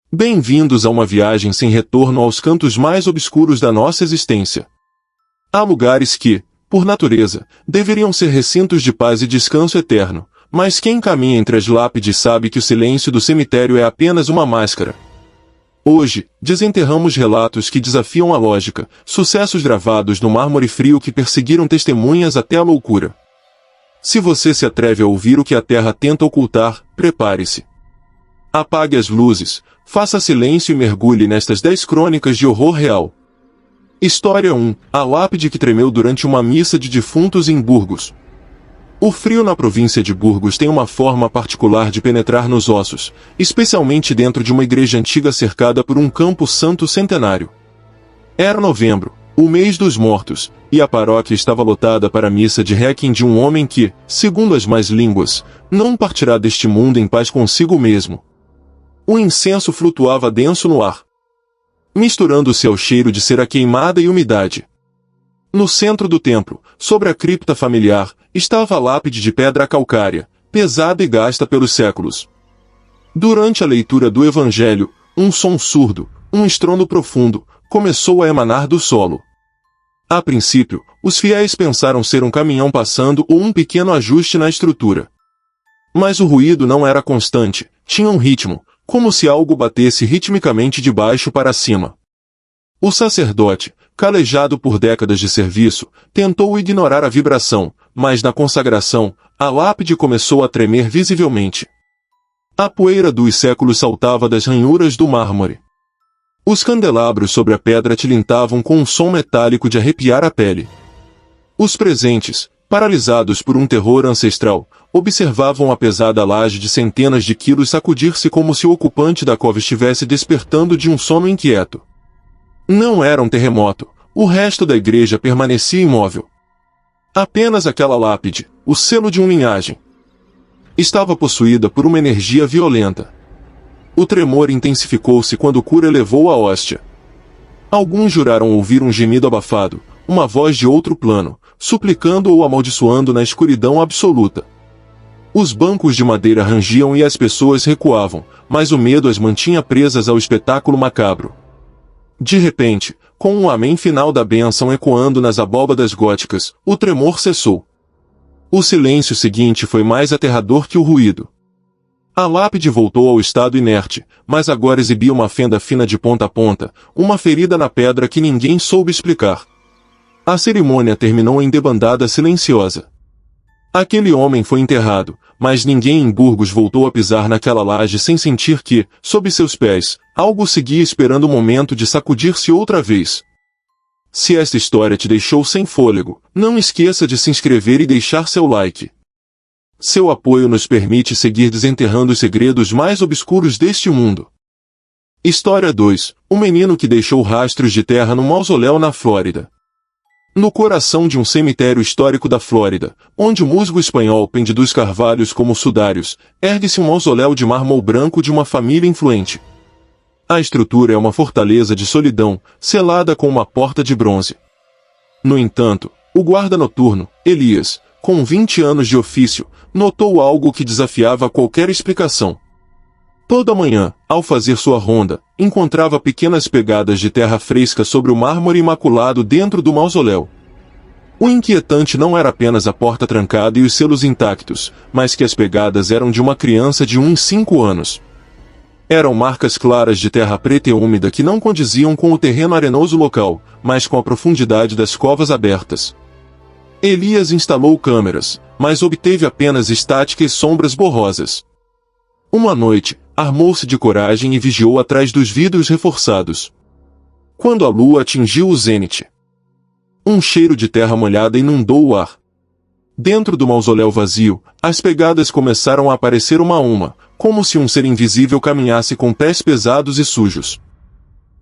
Bem-vindos a uma viagem sem retorno aos cantos mais obscuros da nossa existência. Há lugares que, por natureza, deveriam ser recintos de paz e descanso eterno, mas quem caminha entre as lápides sabe que o silêncio do cemitério é apenas uma máscara. Hoje, desenterramos relatos que desafiam a lógica, sucessos gravados no mármore frio que perseguiram testemunhas até a loucura. Se você se atreve a ouvir o que a Terra tenta ocultar, prepare-se. Apague as luzes, faça silêncio e mergulhe nestas 10 crônicas de horror real. História 1. A lápide que tremeu durante uma missa de defuntos em Burgos. O frio na província de Burgos tem uma forma particular de penetrar nos ossos, especialmente dentro de uma igreja antiga cercada por um campo santo centenário. Era novembro, o mês dos mortos, e a paróquia estava lotada para a missa de réquiem de um homem que, segundo as más línguas, não partirá deste mundo em paz consigo mesmo. O incenso flutuava denso no ar, misturando-se ao cheiro de cera queimada e umidade. No centro do templo, sobre a cripta familiar, estava a lápide de pedra calcária, pesada e gasta pelos séculos. Durante a leitura do Evangelho, um som surdo, um estrondo profundo, começou a emanar do solo. A princípio, os fiéis pensaram ser um caminhão passando ou um pequeno ajuste na estrutura. Mas o ruído não era constante, tinha um ritmo, como se algo batesse ritmicamente de baixo para cima. O sacerdote, calejado por décadas de serviço, tentou ignorar a vibração, mas na consagração, a lápide começou a tremer visivelmente. A poeira dos séculos saltava das ranhuras do mármore. Os candelabros sobre a pedra tilintavam com um som metálico de arrepiar a pele. Os presentes, paralisados por um terror ancestral, observavam a pesada laje de centenas de quilos sacudir-se como se o ocupante da cova estivesse despertando de um sono inquieto. Não era um terremoto, o resto da igreja permanecia imóvel. Apenas aquela lápide, o selo de uma linhagem, estava possuída por uma energia violenta. O tremor intensificou-se quando o cura elevou a hóstia. Alguns juraram ouvir um gemido abafado, uma voz de outro plano, suplicando ou amaldiçoando na escuridão absoluta. Os bancos de madeira rangiam e as pessoas recuavam, mas o medo as mantinha presas ao espetáculo macabro. De repente, com um amém final da bênção ecoando nas abóbadas góticas, o tremor cessou. O silêncio seguinte foi mais aterrador que o ruído. A lápide voltou ao estado inerte, mas agora exibia uma fenda fina de ponta a ponta, uma ferida na pedra que ninguém soube explicar. A cerimônia terminou em debandada silenciosa. Aquele homem foi enterrado, mas ninguém em Burgos voltou a pisar naquela laje sem sentir que, sob seus pés, algo seguia esperando o momento de sacudir-se outra vez. Se esta história te deixou sem fôlego, não esqueça de se inscrever e deixar seu like. Seu apoio nos permite seguir desenterrando os segredos mais obscuros deste mundo. História 2. O menino que deixou rastros de terra no mausoléu na Flórida. No coração de um cemitério histórico da Flórida, onde o musgo espanhol pende dos carvalhos como sudários, ergue-se um mausoléu de mármore branco de uma família influente. A estrutura é uma fortaleza de solidão, selada com uma porta de bronze. No entanto, o guarda noturno, Elias, com 20 anos de ofício, notou algo que desafiava qualquer explicação. Toda manhã, ao fazer sua ronda, encontrava pequenas pegadas de terra fresca sobre o mármore imaculado dentro do mausoléu. O inquietante não era apenas a porta trancada e os selos intactos, mas que as pegadas eram de uma criança de 1 a 5 anos. Eram marcas claras de terra preta e úmida que não condiziam com o terreno arenoso local, mas com a profundidade das covas abertas. Elias instalou câmeras, mas obteve apenas estática e sombras borrosas. Uma noite, armou-se de coragem e vigiou atrás dos vidros reforçados. Quando a lua atingiu o zênite, um cheiro de terra molhada inundou o ar. Dentro do mausoléu vazio, as pegadas começaram a aparecer uma a uma, como se um ser invisível caminhasse com pés pesados e sujos.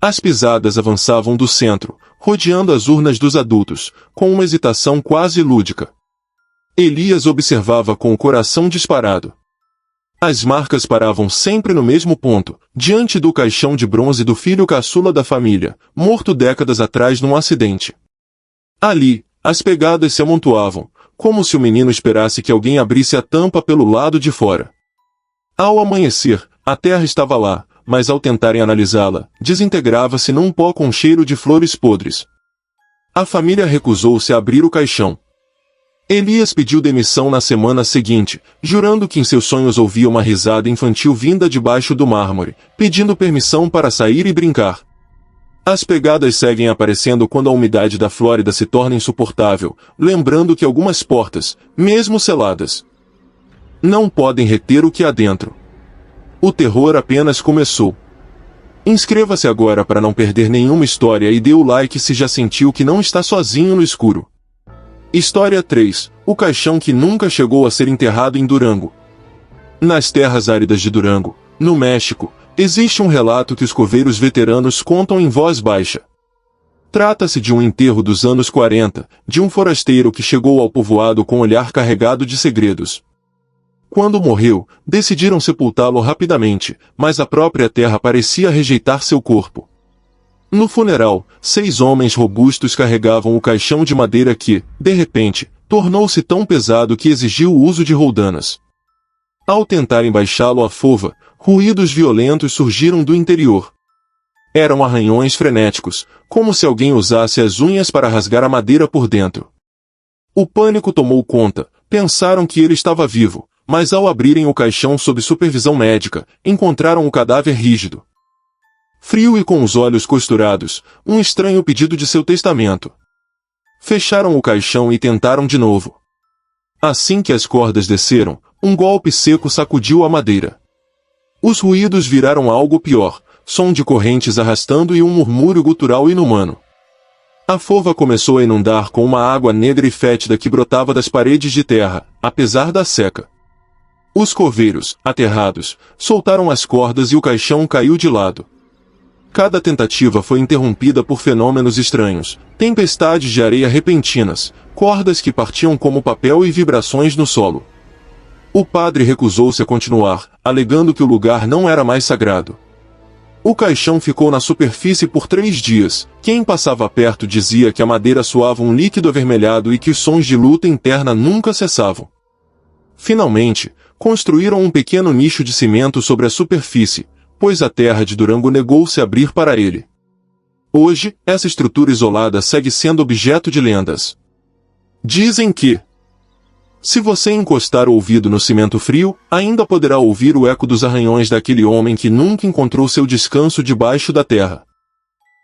As pisadas avançavam do centro, rodeando as urnas dos adultos, com uma hesitação quase lúdica. Elias observava com o coração disparado. As marcas paravam sempre no mesmo ponto, diante do caixão de bronze do filho caçula da família, morto décadas atrás num acidente. Ali, as pegadas se amontoavam, como se o menino esperasse que alguém abrisse a tampa pelo lado de fora. Ao amanhecer, a terra estava lá, mas ao tentarem analisá-la, desintegrava-se num pó com cheiro de flores podres. A família recusou-se a abrir o caixão. Elias pediu demissão na semana seguinte, jurando que em seus sonhos ouvia uma risada infantil vinda debaixo do mármore, pedindo permissão para sair e brincar. As pegadas seguem aparecendo quando a umidade da Flórida se torna insuportável, lembrando que algumas portas, mesmo seladas, não podem reter o que há dentro. O terror apenas começou. Inscreva-se agora para não perder nenhuma história e dê o like se já sentiu que não está sozinho no escuro. História 3. O caixão que nunca chegou a ser enterrado em Durango. Nas terras áridas de Durango, no México, existe um relato que os coveiros veteranos contam em voz baixa. Trata-se de um enterro dos anos 40, de um forasteiro que chegou ao povoado com um olhar carregado de segredos. Quando morreu, decidiram sepultá-lo rapidamente, mas a própria terra parecia rejeitar seu corpo. No funeral, 6 homens robustos carregavam o caixão de madeira que, de repente, tornou-se tão pesado que exigiu o uso de roldanas. Ao tentarem baixá-lo à fova, ruídos violentos surgiram do interior. Eram arranhões frenéticos, como se alguém usasse as unhas para rasgar a madeira por dentro. O pânico tomou conta, pensaram que ele estava vivo, mas ao abrirem o caixão sob supervisão médica, encontraram o cadáver rígido, frio e com os olhos costurados, um estranho pedido de seu testamento. Fecharam o caixão e tentaram de novo. Assim que as cordas desceram, um golpe seco sacudiu a madeira. Os ruídos viraram algo pior, som de correntes arrastando e um murmúrio gutural inumano. A fova começou a inundar com uma água negra e fétida que brotava das paredes de terra, apesar da seca. Os coveiros, aterrados, soltaram as cordas e o caixão caiu de lado. Cada tentativa foi interrompida por fenômenos estranhos, tempestades de areia repentinas, cordas que partiam como papel e vibrações no solo. O padre recusou-se a continuar, alegando que o lugar não era mais sagrado. O caixão ficou na superfície por 3 dias. Quem passava perto dizia que a madeira suava um líquido avermelhado e que os sons de luta interna nunca cessavam. Finalmente, construíram um pequeno nicho de cimento sobre a superfície, pois a terra de Durango negou-se a abrir para ele. Hoje, essa estrutura isolada segue sendo objeto de lendas. Dizem que, se você encostar o ouvido no cimento frio, ainda poderá ouvir o eco dos arranhões daquele homem que nunca encontrou seu descanso debaixo da terra.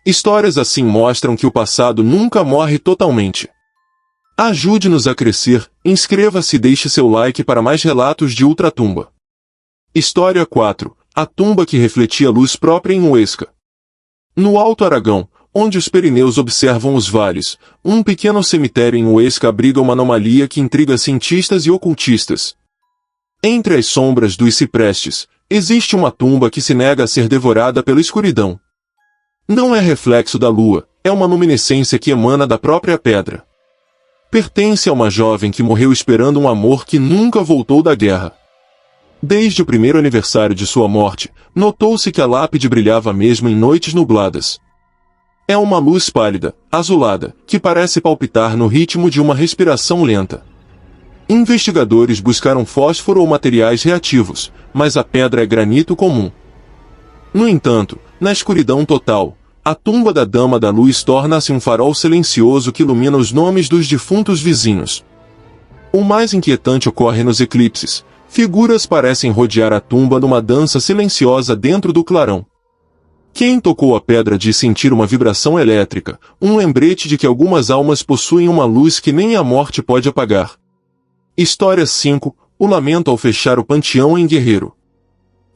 Histórias assim mostram que o passado nunca morre totalmente. Ajude-nos a crescer, inscreva-se e deixe seu like para mais relatos de ultratumba. História 4. A tumba que refletia luz própria em Huesca. No Alto Aragão, onde os Pirineus observam os vales, um pequeno cemitério em Huesca abriga uma anomalia que intriga cientistas e ocultistas. Entre as sombras dos ciprestes, existe uma tumba que se nega a ser devorada pela escuridão. Não é reflexo da lua, é uma luminescência que emana da própria pedra. Pertence a uma jovem que morreu esperando um amor que nunca voltou da guerra. Desde o primeiro aniversário de sua morte, notou-se que a lápide brilhava mesmo em noites nubladas. É uma luz pálida, azulada, que parece palpitar no ritmo de uma respiração lenta. Investigadores buscaram fósforo ou materiais reativos, mas a pedra é granito comum. No entanto, na escuridão total, a tumba da Dama da Luz torna-se um farol silencioso que ilumina os nomes dos defuntos vizinhos. O mais inquietante ocorre nos eclipses. Figuras parecem rodear a tumba numa dança silenciosa dentro do clarão. Quem tocou a pedra diz sentir uma vibração elétrica, um lembrete de que algumas almas possuem uma luz que nem a morte pode apagar. História 5. O lamento ao fechar o panteão em Guerreiro.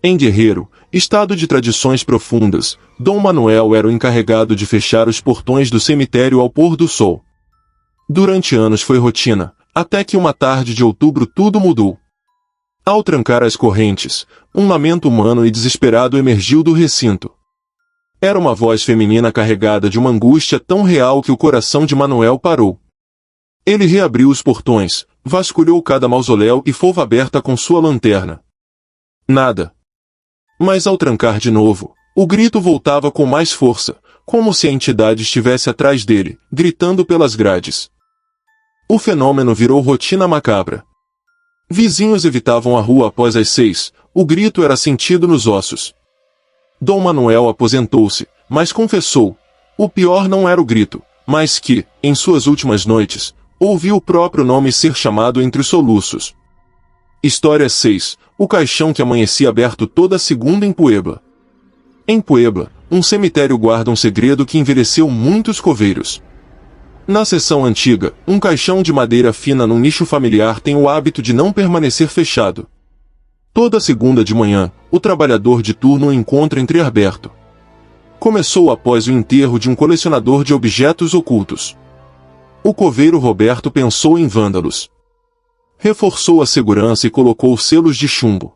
Em Guerreiro, estado de tradições profundas, Dom Manuel era o encarregado de fechar os portões do cemitério ao pôr do sol. Durante anos foi rotina, até que uma tarde de outubro tudo mudou. Ao trancar as correntes, um lamento humano e desesperado emergiu do recinto. Era uma voz feminina carregada de uma angústia tão real que o coração de Manuel parou. Ele reabriu os portões, vasculhou cada mausoléu e fova aberta com sua lanterna. Nada. Mas ao trancar de novo, o grito voltava com mais força, como se a entidade estivesse atrás dele, gritando pelas grades. O fenômeno virou rotina macabra. Vizinhos evitavam a rua após as 6, o grito era sentido nos ossos. Dom Manuel aposentou-se, mas confessou: o pior não era o grito, mas que, em suas últimas noites, ouviu o próprio nome ser chamado entre os soluços. História 6. O caixão que amanhecia aberto toda segunda em Puebla. Em Puebla, um cemitério guarda um segredo que envelheceu muitos coveiros. Na seção antiga, um caixão de madeira fina num nicho familiar tem o hábito de não permanecer fechado. Toda segunda de manhã, o trabalhador de turno o encontra entreaberto. Começou após o enterro de um colecionador de objetos ocultos. O coveiro Roberto pensou em vândalos. Reforçou a segurança e colocou selos de chumbo.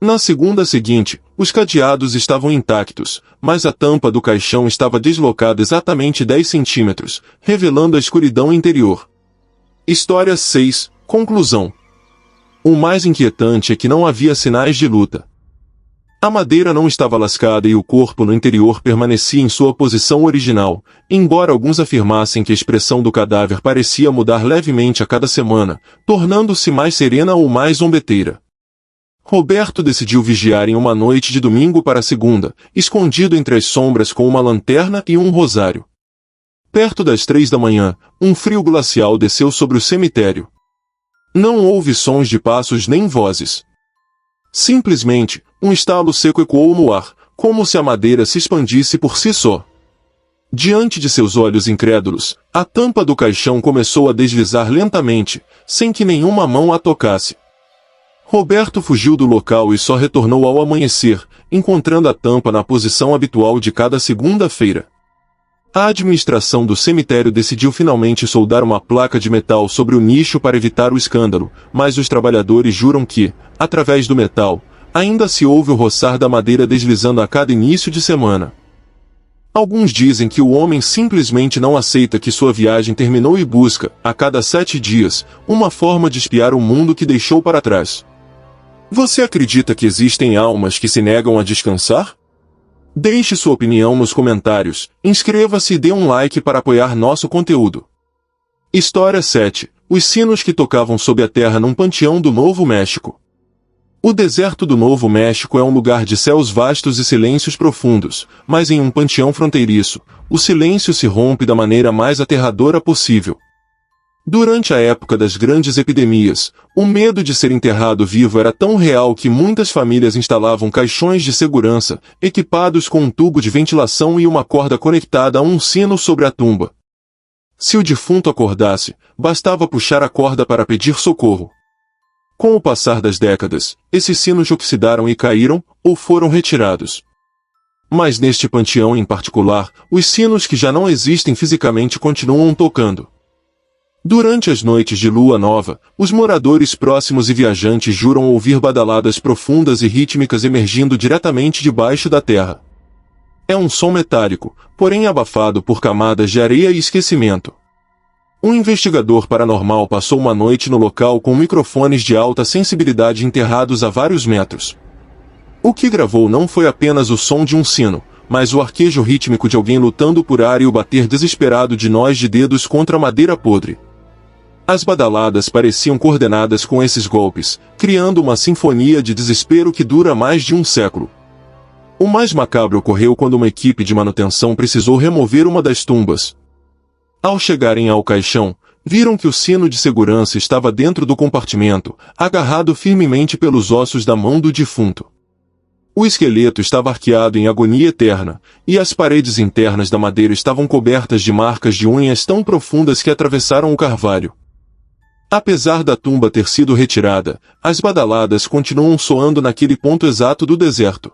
Na segunda seguinte, os cadeados estavam intactos, mas a tampa do caixão estava deslocada exatamente 10 centímetros, revelando a escuridão interior. História 6. Conclusão. O mais inquietante é que não havia sinais de luta. A madeira não estava lascada e o corpo no interior permanecia em sua posição original, embora alguns afirmassem que a expressão do cadáver parecia mudar levemente a cada semana, tornando-se mais serena ou mais zombeteira. Roberto decidiu vigiar em uma noite de domingo para segunda, escondido entre as sombras com uma lanterna e um rosário. Perto das 3 da manhã, um frio glacial desceu sobre o cemitério. Não houve sons de passos nem vozes. Simplesmente, um estalo seco ecoou no ar, como se a madeira se expandisse por si só. Diante de seus olhos incrédulos, a tampa do caixão começou a deslizar lentamente, sem que nenhuma mão a tocasse. Roberto fugiu do local e só retornou ao amanhecer, encontrando a tampa na posição habitual de cada segunda-feira. A administração do cemitério decidiu finalmente soldar uma placa de metal sobre o nicho para evitar o escândalo, mas os trabalhadores juram que, através do metal, ainda se ouve o roçar da madeira deslizando a cada início de semana. Alguns dizem que o homem simplesmente não aceita que sua viagem terminou e busca, a cada 7 dias, uma forma de espiar o mundo que deixou para trás. Você acredita que existem almas que se negam a descansar? Deixe sua opinião nos comentários, inscreva-se e dê um like para apoiar nosso conteúdo. História 7. Os sinos que tocavam sob a terra num panteão do Novo México. O deserto do Novo México é um lugar de céus vastos e silêncios profundos, mas em um panteão fronteiriço, o silêncio se rompe da maneira mais aterradora possível. Durante a época das grandes epidemias, o medo de ser enterrado vivo era tão real que muitas famílias instalavam caixões de segurança, equipados com um tubo de ventilação e uma corda conectada a um sino sobre a tumba. Se o defunto acordasse, bastava puxar a corda para pedir socorro. Com o passar das décadas, esses sinos oxidaram e caíram, ou foram retirados. Mas neste panteão em particular, os sinos que já não existem fisicamente continuam tocando. Durante as noites de lua nova, os moradores próximos e viajantes juram ouvir badaladas profundas e rítmicas emergindo diretamente debaixo da terra. É um som metálico, porém abafado por camadas de areia e esquecimento. Um investigador paranormal passou uma noite no local com microfones de alta sensibilidade enterrados a vários metros. O que gravou não foi apenas o som de um sino, mas o arquejo rítmico de alguém lutando por ar e o bater desesperado de nós de dedos contra a madeira podre. As badaladas pareciam coordenadas com esses golpes, criando uma sinfonia de desespero que dura mais de um século. O mais macabro ocorreu quando uma equipe de manutenção precisou remover uma das tumbas. Ao chegarem ao caixão, viram que o sino de segurança estava dentro do compartimento, agarrado firmemente pelos ossos da mão do defunto. O esqueleto estava arqueado em agonia eterna, e as paredes internas da madeira estavam cobertas de marcas de unhas tão profundas que atravessaram o carvalho. Apesar da tumba ter sido retirada, as badaladas continuam soando naquele ponto exato do deserto.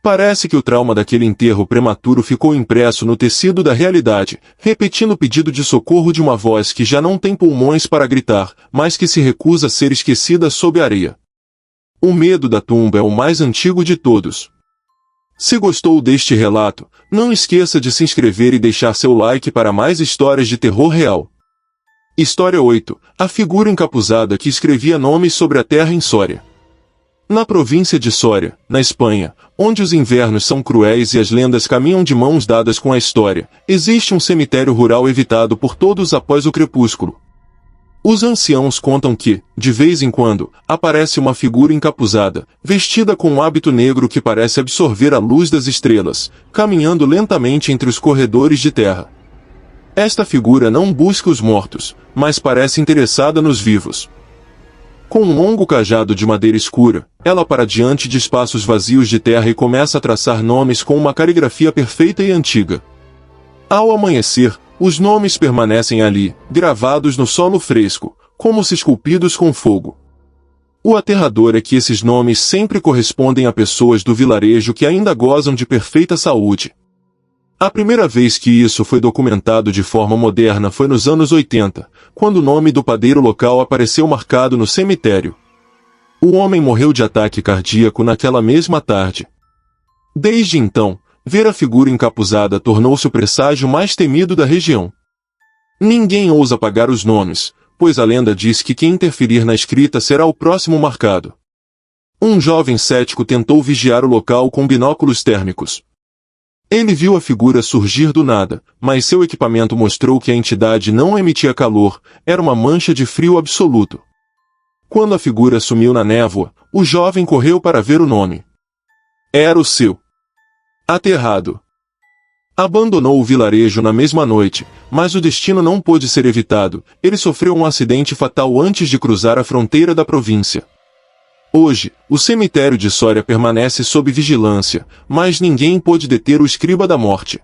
Parece que o trauma daquele enterro prematuro ficou impresso no tecido da realidade, repetindo o pedido de socorro de uma voz que já não tem pulmões para gritar, mas que se recusa a ser esquecida sob a areia. O medo da tumba é o mais antigo de todos. Se gostou deste relato, não esqueça de se inscrever e deixar seu like para mais histórias de terror real. História 8. A figura encapuzada que escrevia nomes sobre a terra em Sória. Na província de Sória, na Espanha, onde os invernos são cruéis e as lendas caminham de mãos dadas com a história, existe um cemitério rural evitado por todos após o crepúsculo. Os anciãos contam que, de vez em quando, aparece uma figura encapuzada, vestida com um hábito negro que parece absorver a luz das estrelas, caminhando lentamente entre os corredores de terra. Esta figura não busca os mortos, mas parece interessada nos vivos. Com um longo cajado de madeira escura, ela para diante de espaços vazios de terra e começa a traçar nomes com uma caligrafia perfeita e antiga. Ao amanhecer, os nomes permanecem ali, gravados no solo fresco, como se esculpidos com fogo. O aterrador é que esses nomes sempre correspondem a pessoas do vilarejo que ainda gozam de perfeita saúde. A primeira vez que isso foi documentado de forma moderna foi nos anos 80, quando o nome do padeiro local apareceu marcado no cemitério. O homem morreu de ataque cardíaco naquela mesma tarde. Desde então, ver a figura encapuzada tornou-se o presságio mais temido da região. Ninguém ousa apagar os nomes, pois a lenda diz que quem interferir na escrita será o próximo marcado. Um jovem cético tentou vigiar o local com binóculos térmicos. Ele viu a figura surgir do nada, mas seu equipamento mostrou que a entidade não emitia calor, era uma mancha de frio absoluto. Quando a figura sumiu na névoa, o jovem correu para ver o nome. Era o seu. Aterrado. Abandonou o vilarejo na mesma noite, mas o destino não pôde ser evitado, ele sofreu um acidente fatal antes de cruzar a fronteira da província. Hoje, o cemitério de Soria permanece sob vigilância, mas ninguém pôde deter o escriba da morte.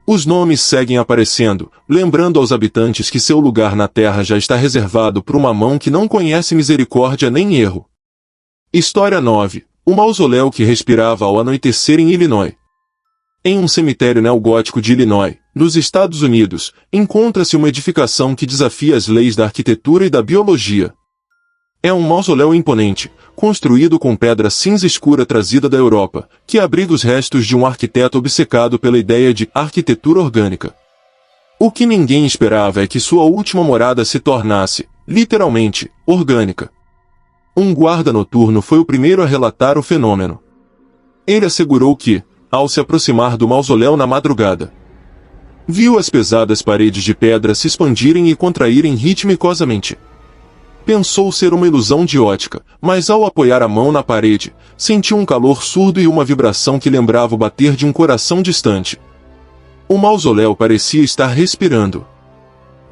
Os nomes seguem aparecendo, lembrando aos habitantes que seu lugar na terra já está reservado por uma mão que não conhece misericórdia nem erro. História 9. O mausoléu que respirava ao anoitecer em Illinois. Em um cemitério neogótico de Illinois, nos Estados Unidos, encontra-se uma edificação que desafia as leis da arquitetura e da biologia. É um mausoléu imponente, construído com pedra cinza escura trazida da Europa, que abriga os restos de um arquiteto obcecado pela ideia de arquitetura orgânica. O que ninguém esperava é que sua última morada se tornasse, literalmente, orgânica. Um guarda noturno foi o primeiro a relatar o fenômeno. Ele assegurou que, ao se aproximar do mausoléu na madrugada, viu as pesadas paredes de pedra se expandirem e contraírem ritmicosamente. Pensou ser uma ilusão de ótica, mas ao apoiar a mão na parede, sentiu um calor surdo e uma vibração que lembrava o bater de um coração distante. O mausoléu parecia estar respirando.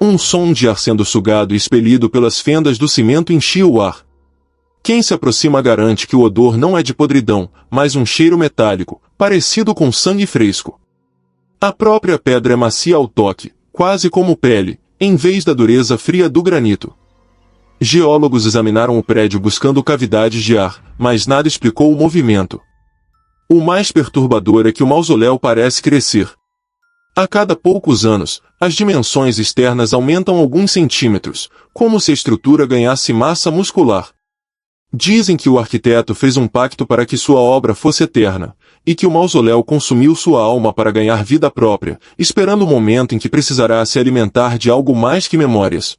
Um som de ar sendo sugado e expelido pelas fendas do cimento enchia o ar. Quem se aproxima garante que o odor não é de podridão, mas um cheiro metálico, parecido com sangue fresco. A própria pedra é macia ao toque, quase como pele, em vez da dureza fria do granito. Geólogos examinaram o prédio buscando cavidades de ar, mas nada explicou o movimento. O mais perturbador é que o mausoléu parece crescer. A cada poucos anos, as dimensões externas aumentam alguns centímetros, como se a estrutura ganhasse massa muscular. Dizem que o arquiteto fez um pacto para que sua obra fosse eterna, e que o mausoléu consumiu sua alma para ganhar vida própria, esperando o momento em que precisará se alimentar de algo mais que memórias.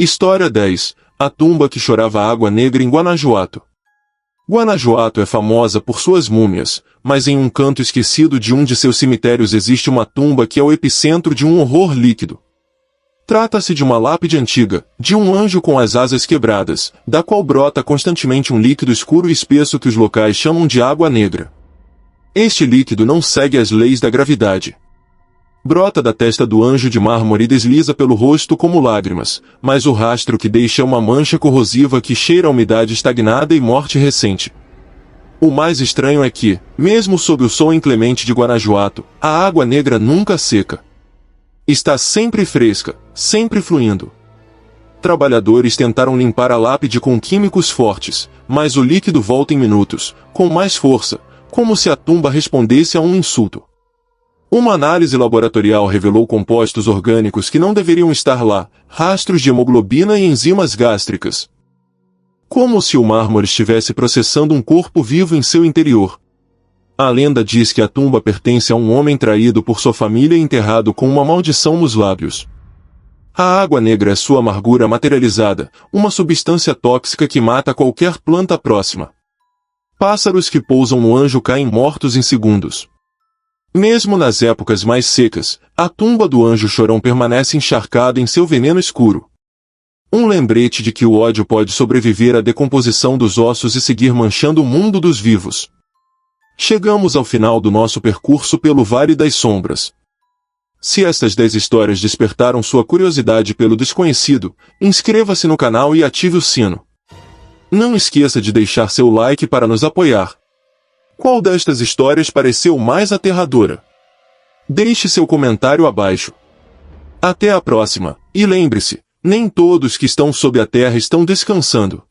História 10. A tumba que chorava água negra em Guanajuato. Guanajuato é famosa por suas múmias, mas em um canto esquecido de um de seus cemitérios existe uma tumba que é o epicentro de um horror líquido. Trata-se de uma lápide antiga, de um anjo com as asas quebradas, da qual brota constantemente um líquido escuro e espesso que os locais chamam de água negra. Este líquido não segue as leis da gravidade. Brota da testa do anjo de mármore e desliza pelo rosto como lágrimas, mas o rastro que deixa é uma mancha corrosiva que cheira a umidade estagnada e morte recente. O mais estranho é que, mesmo sob o sol inclemente de Guanajuato, a água negra nunca seca. Está sempre fresca, sempre fluindo. Trabalhadores tentaram limpar a lápide com químicos fortes, mas o líquido volta em minutos, com mais força, como se a tumba respondesse a um insulto. Uma análise laboratorial revelou compostos orgânicos que não deveriam estar lá, rastros de hemoglobina e enzimas gástricas. Como se o mármore estivesse processando um corpo vivo em seu interior. A lenda diz que a tumba pertence a um homem traído por sua família e enterrado com uma maldição nos lábios. A água negra é sua amargura materializada, uma substância tóxica que mata qualquer planta próxima. Pássaros que pousam no anjo caem mortos em segundos. Mesmo nas épocas mais secas, a tumba do anjo chorão permanece encharcada em seu veneno escuro. Um lembrete de que o ódio pode sobreviver à decomposição dos ossos e seguir manchando o mundo dos vivos. Chegamos ao final do nosso percurso pelo Vale das Sombras. Se estas 10 histórias despertaram sua curiosidade pelo desconhecido, inscreva-se no canal e ative o sino. Não esqueça de deixar seu like para nos apoiar. Qual destas histórias pareceu mais aterradora? Deixe seu comentário abaixo. Até a próxima, e lembre-se, nem todos que estão sob a terra estão descansando.